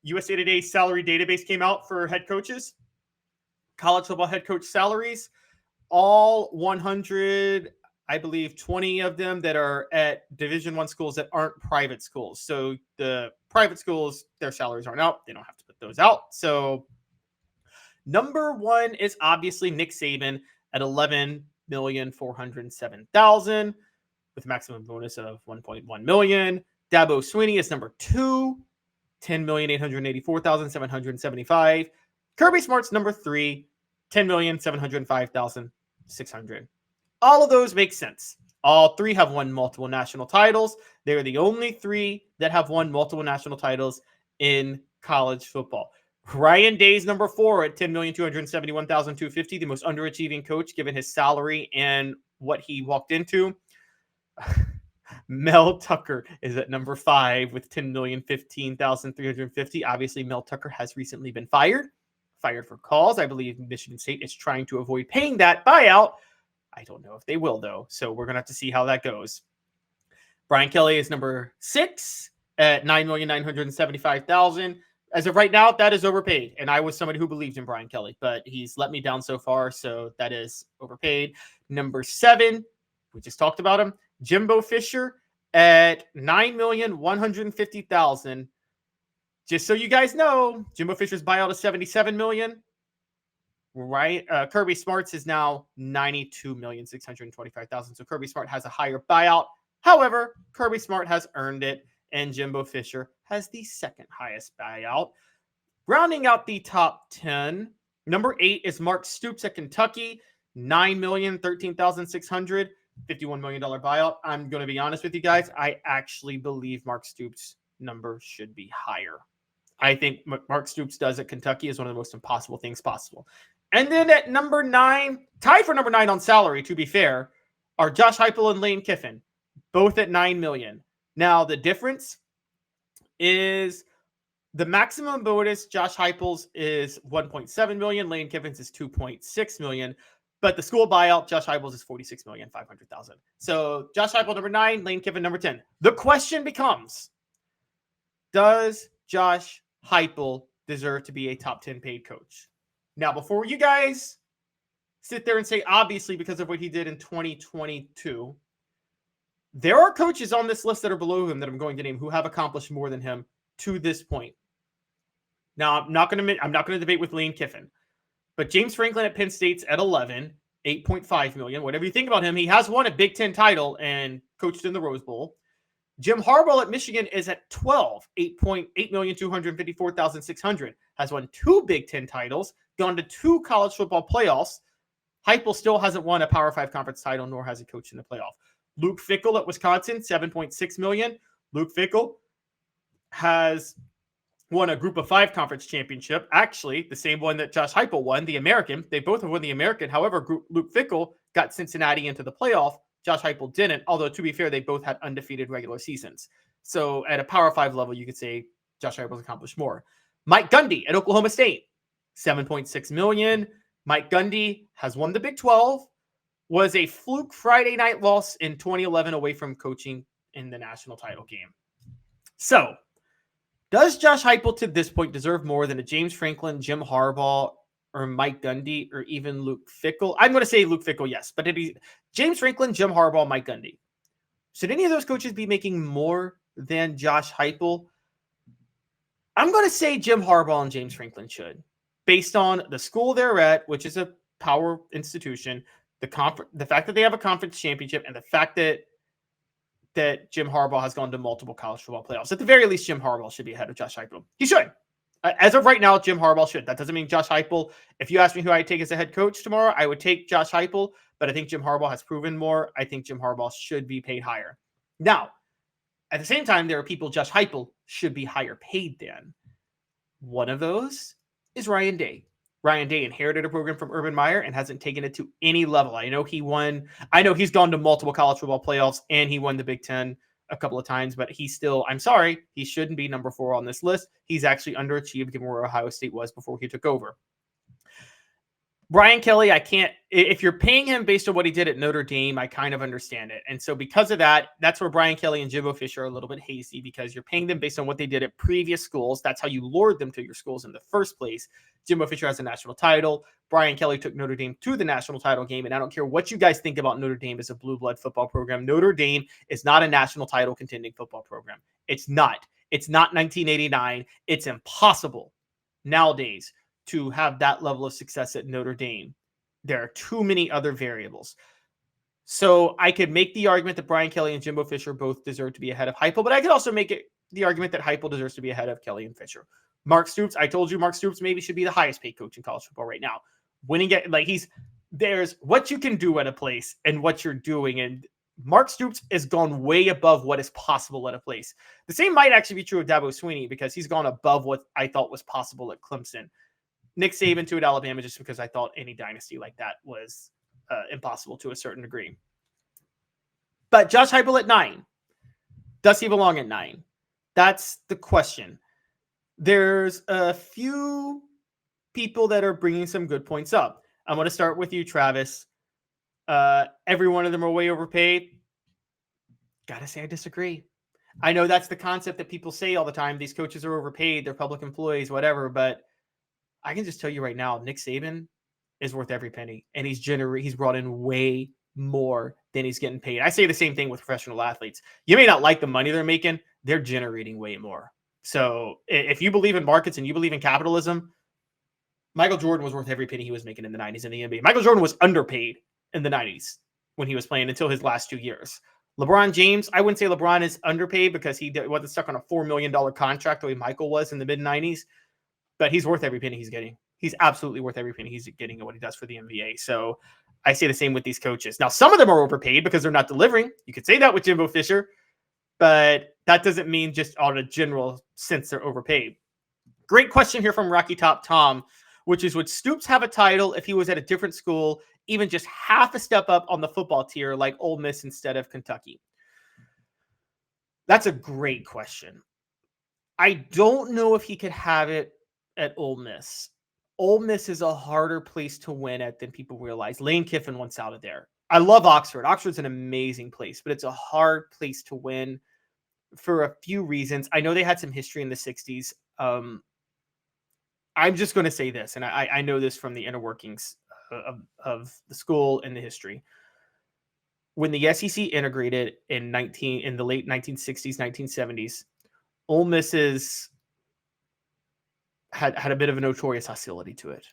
USA Today's salary database came out for head coaches, college football head coach salaries, all 100, I believe 20 of them that are at Division I schools that aren't private schools. So the private schools, their salaries aren't out. They don't have to put those out. So number one is obviously Nick Saban at $11,407,000 with a maximum bonus of $1.1 million. Dabo Swinney is number two, $10,884,775. Kirby Smart's number three, $10,705,600. All of those make sense. All three have won multiple national titles. They're the only three that have won multiple national titles in college football. Ryan Day's number four at $10,271,250, the most underachieving coach given his salary and what he walked into. Mel Tucker is at number five with $10,015,350. Obviously, Mel Tucker has recently been fired for cause. I believe Michigan State is trying to avoid paying that buyout. I don't know if they will, though, so we're going to have to see how that goes. Brian Kelly is number six at $9,975,000. As of right now, that is overpaid, and I was somebody who believed in Brian Kelly, but he's let me down so far, so that is overpaid. Number seven, we just talked about him, Jimbo Fisher at $9,150,000. Just so you guys know, Jimbo Fisher's buyout is $77 million. Right, Kirby Smart's is now $92,625,000. So Kirby Smart has a higher buyout. However, Kirby Smart has earned it, and Jimbo Fisher has the second highest buyout. Rounding out the top 10, number 8 is Mark Stoops at Kentucky, $9,013,600, $51 million buyout. I'm going to be honest with you guys. I actually believe Mark Stoops' number should be higher. I think Mark Stoops does at Kentucky is one of the most impossible things possible. And then at number 9, tied for number 9 on salary, to be fair, are Josh Heupel and Lane Kiffin, both at $9 million. Now, the difference is the maximum bonus, Josh Heupel's is $1.7 million, Lane Kiffin's is $2.6 million, but the school buyout, Josh Heupel's is $46,500,000. So Josh Heupel, number 9, Lane Kiffin, number 10. The question becomes, does Josh Heupel deserve to be a top 10 paid coach? Now, before you guys sit there and say, obviously, because of what he did in 2022, there are coaches on this list that are below him that I'm going to name who have accomplished more than him to this point. Now, I'm not going to debate with Lane Kiffin, but James Franklin at Penn State's at 11, $8.5 million. Whatever you think about him, he has won a Big Ten title and coached in the Rose Bowl. Jim Harbaugh at Michigan is at 12, $8,254,600. Has won 2 Big Ten titles, gone to 2 college football playoffs. Heupel still hasn't won a Power 5 conference title, nor has he coached in the playoff. Luke Fickell at Wisconsin, $7.6 million. Luke Fickell has won a Group of 5 conference championship. Actually, the same one that Josh Heupel won, the American. They both have won the American. However, Luke Fickell got Cincinnati into the playoff. Josh Heupel didn't, although to be fair, they both had undefeated regular seasons. So at a Power 5 level, you could say Josh Heupel's accomplished more. Mike Gundy at Oklahoma State, $7.6 million. Mike Gundy has won the Big 12, was a fluke Friday night loss in 2011 away from coaching in the national title game. So, does Josh Heupel to this point deserve more than a James Franklin, Jim Harbaugh, or Mike Gundy, or even Luke Fickell? I'm going to say Luke Fickell, yes. But James Franklin, Jim Harbaugh, Mike Gundy. Should any of those coaches be making more than Josh Heupel? I'm going to say Jim Harbaugh and James Franklin should. Based on the school they're at, which is a power institution, the fact that they have a conference championship, and the fact that Jim Harbaugh has gone to multiple college football playoffs. At the very least, Jim Harbaugh should be ahead of Josh Heupel. He should. As of right now, Jim Harbaugh should. That doesn't mean Josh Heupel. If you ask me who I'd take as a head coach tomorrow, I would take Josh Heupel, but I think Jim Harbaugh has proven more. I think Jim Harbaugh should be paid higher. Now, at the same time, there are people Josh Heupel should be higher paid than. One of those is Ryan Day. Ryan Day inherited a program from Urban Meyer and hasn't taken it to any level. I know he's gone to multiple college football playoffs and he won the Big Ten a couple of times, but he shouldn't be number 4 on this list. He's actually underachieved given where Ohio State was before he took over. Brian Kelly, I can't, if you're paying him based on what he did at Notre Dame, I kind of understand it. And so because of that, that's where Brian Kelly and Jimbo Fisher are a little bit hazy, because you're paying them based on what they did at previous schools. That's how you lured them to your schools in the first place. Jimbo Fisher has a national title. Brian Kelly took Notre Dame to the national title game. And I don't care what you guys think about Notre Dame as a blue blood football program. Notre Dame is not a national title contending football program. It's not. It's not 1989. It's impossible nowadays to have that level of success at Notre Dame. There are too many other variables. So I could make the argument that Brian Kelly and Jimbo Fisher both deserve to be ahead of Heupel, but I could also make it the argument that Heupel deserves to be ahead of Kelly and Fisher. Mark Stoops, I told you Mark Stoops maybe should be the highest paid coach in college football right now. Winning it, like there's what you can do at a place and what you're doing. And Mark Stoops has gone way above what is possible at a place. The same might actually be true of Dabo Swinney, because he's gone above what I thought was possible at Clemson. Nick Saban to at Alabama, just because I thought any dynasty like that was impossible to a certain degree. But Josh Heupel at 9. Does he belong at 9? That's the question. There's a few people that are bringing some good points up. I'm going to start with you, Travis. Every one of them are way overpaid. Gotta say I disagree. I know that's the concept that people say all the time. These coaches are overpaid. They're public employees, whatever. But I can just tell you right now, Nick Saban is worth every penny, and he's brought in way more than he's getting paid. I say the same thing with professional athletes. You may not like the money they're making, they're generating way more. So if you believe in markets and you believe in capitalism, Michael Jordan was worth every penny he was making in the 90s in the NBA. Michael Jordan was underpaid in the 90s when he was playing until his last 2 years. LeBron James, I wouldn't say LeBron is underpaid because he wasn't stuck on a $4 million contract the way Michael was in the mid-90s. But he's worth every penny he's getting. He's absolutely worth every penny he's getting and what he does for the NBA. So I say the same with these coaches. Now, some of them are overpaid because they're not delivering. You could say that with Jimbo Fisher, but that doesn't mean just on a general sense they're overpaid. Great question here from Rocky Top Tom, which is, would Stoops have a title if he was at a different school, even just half a step up on the football tier like Ole Miss instead of Kentucky? That's a great question. I don't know if he could have it at Ole Miss. Ole Miss is a harder place to win at than people realize. Lane Kiffin wants out of there. I love Oxford. Oxford's an amazing place, but it's a hard place to win for a few reasons. I know they had some history in the 60s. I'm just going to say this, and I know this from the inner workings of the school and the history. When the SEC integrated in the late 1960s, 1970s, Ole Miss had a bit of a notorious hostility to it.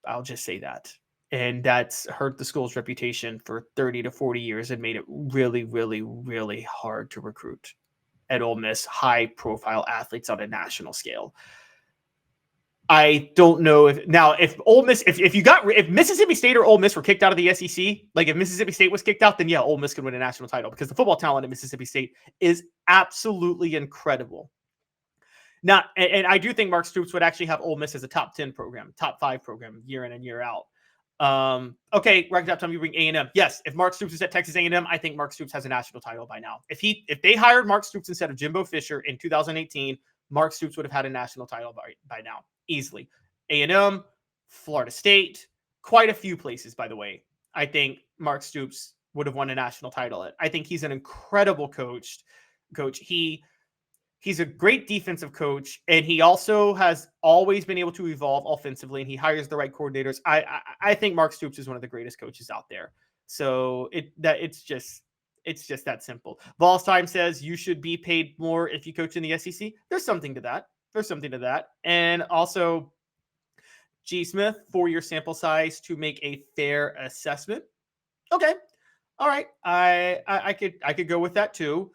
I'll just say that. And that's hurt the school's reputation for 30 to 40 years and made it really, really, really hard to recruit at Ole Miss high-profile athletes on a national scale. I don't know if Ole Miss, if Mississippi State or Ole Miss were kicked out of the SEC, like if Mississippi State was kicked out, then yeah, Ole Miss could win a national title because the football talent at Mississippi State is absolutely incredible. Now, and I do think Mark Stoops would actually have Ole Miss as a top 10 program, top 5 program year in and year out. Okay, right up time you bring A&M. Yes, if Mark Stoops is at Texas A&M, I think Mark Stoops has a national title by now. If they hired Mark Stoops instead of Jimbo Fisher in 2018, Mark Stoops would have had a national title by now, easily. A&M, Florida State, quite a few places, by the way. I think Mark Stoops would have won a national title at. I think he's an incredible coach. He's a great defensive coach, and he also has always been able to evolve offensively, and he hires the right coordinators. I think Mark Stoops is one of the greatest coaches out there. So it's just that simple. Vols Time says you should be paid more if you coach in the SEC. There's something to that. And also, G. Smith, 4-year sample size to make a fair assessment. Okay. All right. I could go with that too.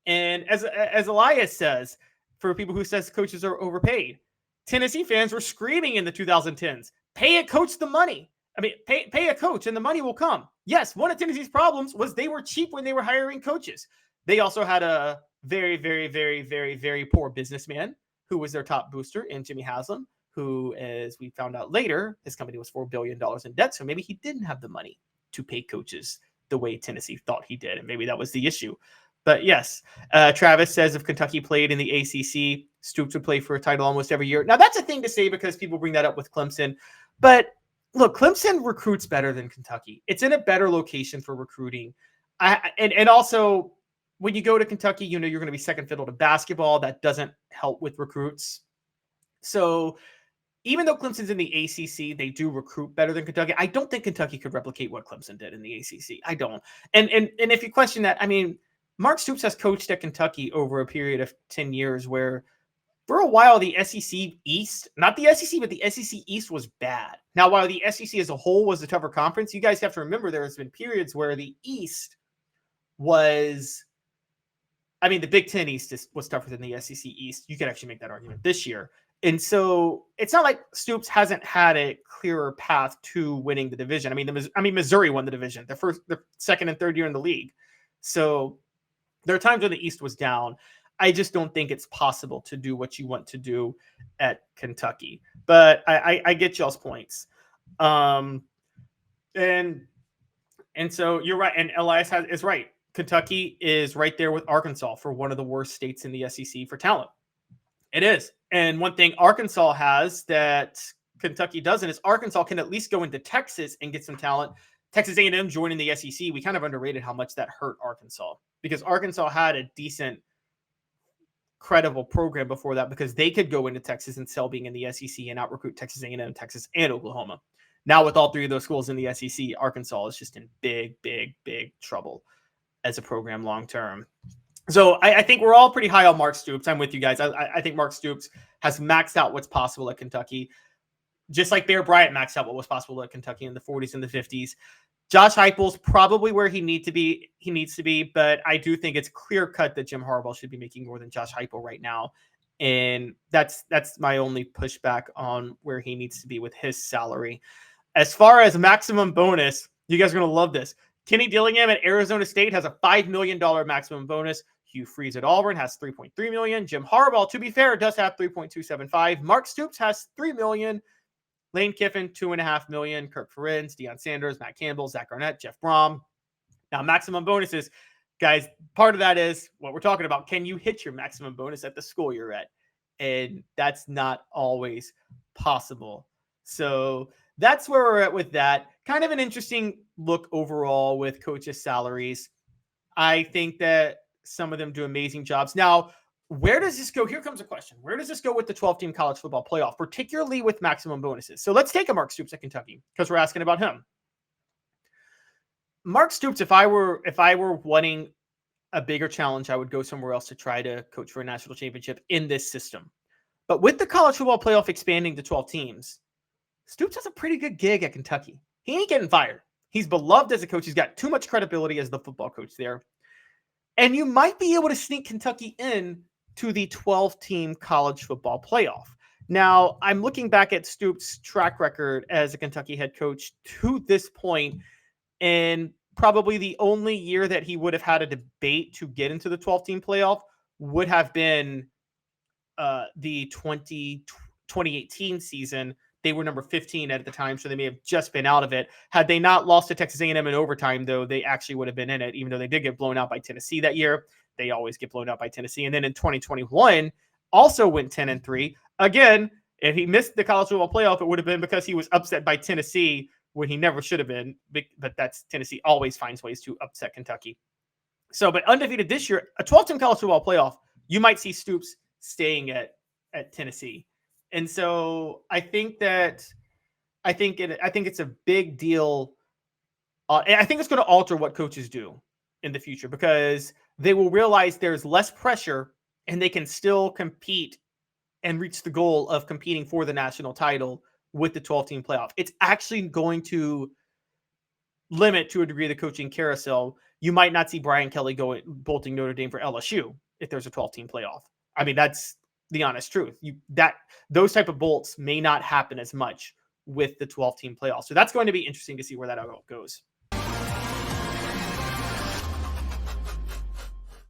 And as Elias says, for people who says coaches are overpaid, Tennessee fans were screaming in the 2010s, pay a coach the money. I mean, pay a coach and the money will come. Yes, one of Tennessee's problems was they were cheap when they were hiring coaches. They also had a very, very, very, very, very poor businessman who was their top booster in Jimmy Haslam, who, as we found out later, his company was $4 billion in debt. So maybe he didn't have the money to pay coaches the way Tennessee thought he did. And maybe that was the issue. But yes, Travis says if Kentucky played in the ACC, Stoops would play for a title almost every year. Now, that's a thing to say because people bring that up with Clemson. But look, Clemson recruits better than Kentucky. It's in a better location for recruiting. And also when you go to Kentucky, you're going to be second fiddle to basketball. That doesn't help with recruits. So even though Clemson's in the ACC, they do recruit better than Kentucky. I don't think Kentucky could replicate what Clemson did in the ACC. I don't. And if you question that, I mean, Mark Stoops has coached at Kentucky over a period of 10 years where for a while the SEC East, not the SEC, but the SEC East was bad. Now, while the SEC as a whole was the tougher conference, you guys have to remember there has been periods where the East was, I mean, the Big Ten East was tougher than the SEC East. You could actually make that argument this year. And so it's not like Stoops hasn't had a clearer path to winning the division. I mean, Missouri won the division, the second and third year in the league. So there are times when the East was down. I just don't think it's possible to do what you want to do at Kentucky. But I get y'all's points. And so you're right. And Elias is right. Kentucky is right there with Arkansas for one of the worst states in the SEC for talent. It is. And one thing Arkansas has that Kentucky doesn't is Arkansas can at least go into Texas and get some talent. Texas A&M joining the SEC, we kind of underrated how much that hurt Arkansas because Arkansas had a decent, credible program before that because they could go into Texas and sell being in the SEC and out-recruit Texas A&M, Texas, and Oklahoma. Now with all three of those schools in the SEC, Arkansas is just in big, big, big trouble as a program long-term. So I think we're all pretty high on Mark Stoops. I'm with you guys. I think Mark Stoops has maxed out what's possible at Kentucky, just like Bear Bryant maxed out what was possible at Kentucky in the 40s and the 50s. Josh Heupel's probably where he needs to be, but I do think it's clear cut that Jim Harbaugh should be making more than Josh Heupel right now. And that's my only pushback on where he needs to be with his salary. As far as maximum bonus, you guys are going to love this. Kenny Dillingham at Arizona State has a $5 million maximum bonus. Hugh Freeze at Auburn has $3.3 million. Jim Harbaugh, to be fair, does have $3.275. Mark Stoops has $3 million. Lane Kiffin, $2.5 million. Kirk Ferentz, Deion Sanders, Matt Campbell, Zach Arnett, Jeff Brom. Now, maximum bonuses, guys, part of that is what we're talking about. Can you hit your maximum bonus at the school you're at? And that's not always possible. So that's where we're at with that. Kind of an interesting look overall with coaches' salaries. I think that some of them do amazing jobs. Now, where does this go? Here comes a question. Where does this go with the 12-team college football playoff, particularly with maximum bonuses? So let's take a Mark Stoops at Kentucky because we're asking about him. Mark Stoops, if I were wanting a bigger challenge, I would go somewhere else to try to coach for a national championship in this system. But with the college football playoff expanding to 12 teams, Stoops has a pretty good gig at Kentucky. He ain't getting fired. He's beloved as a coach. He's got too much credibility as the football coach there. And you might be able to sneak Kentucky in to the 12-team college football playoff. Now, I'm looking back at Stoops' track record as a Kentucky head coach to this point, and probably the only year that he would have had a debate to get into the 12-team playoff would have been the 2018 season. They were number 15 at the time, so they may have just been out of it. Had they not lost to Texas A&M in overtime, though, they actually would have been in it, even though they did get blown out by Tennessee that year. They always get blown out by Tennessee. And then in 2021, also went 10-3. Again, if he missed the college football playoff, it would have been because he was upset by Tennessee when he never should have been. But that's Tennessee always finds ways to upset Kentucky. So, but undefeated this year, a 12-team college football playoff, you might see Stoops staying at Tennessee. And so I think it's a big deal. I think it's going to alter what coaches do in the future because they will realize there's less pressure and they can still compete and reach the goal of competing for the national title with the 12-team playoff. It's actually going to limit to a degree the coaching carousel. You might not see Brian Kelly bolting Notre Dame for LSU if there's a 12-team playoff. I mean, that's the honest truth. Those type of bolts may not happen as much with the 12-team playoff. So that's going to be interesting to see where that all goes.